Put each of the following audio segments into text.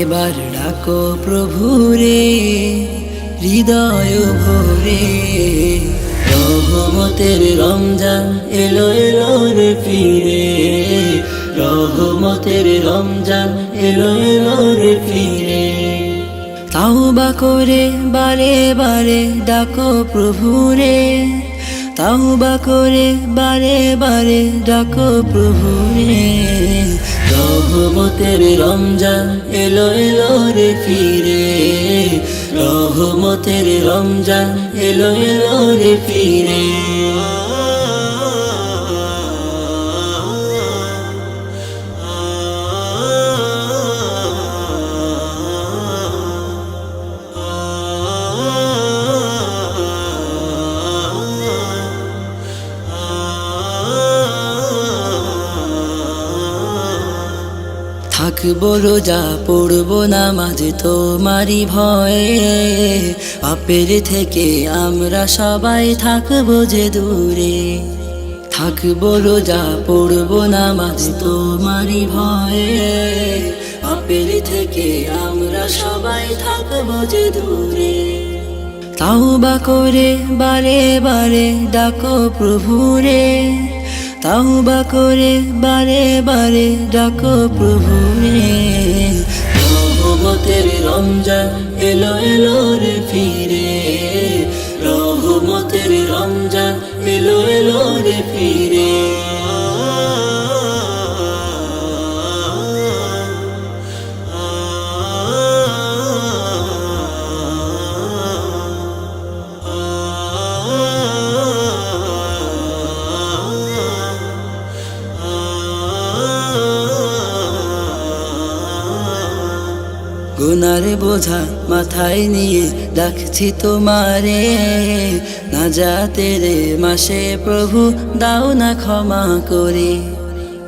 এবার ডাকো প্রভুরে হৃদয় ভরে, রহমতের রমজান এলো এলো রে ফিরে, রহমতের রমজান এলো এলো রে ফিরে। তাওবা করে বারে বারে ডাকো প্রভুরে, তাওবা করে বারে বারে ডাকো প্রভুরে, রহমতের রমজান এলো এলো রে ফিরে, রহমতের রমজান এলো এলো রে ফিরে। থাকবো রোজা পড়বো নামাজ তোমারই ভয়ে, পাপের থেকে আমরা সবাই থাকবো যে দূরে। থাকবো রোজা পড়বো নামাজ তোমারই ভয়ে, পাপের থেকে আমরা সবাই থাকবো যে দূরে। তাওবা করে বারে বারে ডাকো প্রভুরে, তাওবা করে বারে বারে ডাকো প্রভুরে, রহমতের রমজান এলো এলো রে ফিরে, রহমতের রমজান এলো এলো রে ফিরে। গুনার বোঝা মাথায় নিয়ে ডাকছি তোমারে, নাজাতের মাসে প্রভু দাও না ক্ষমা করে।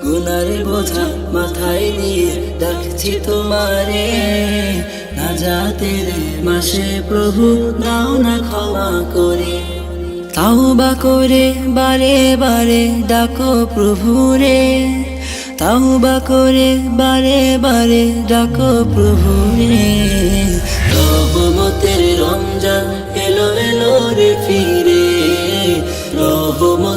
গুনার বোঝা মাথায় নিয়ে ডাকছি তোমারে, নাজাতের মাসে প্রভু দাও না ক্ষমা করে। তাওবা করে বারে বারে ডাকো প্রভুরে, তাওবা করে বারে বারে ডাকো প্রভুরে, রহমতের রমজান এলো এলো রে ফিরে, রহমতের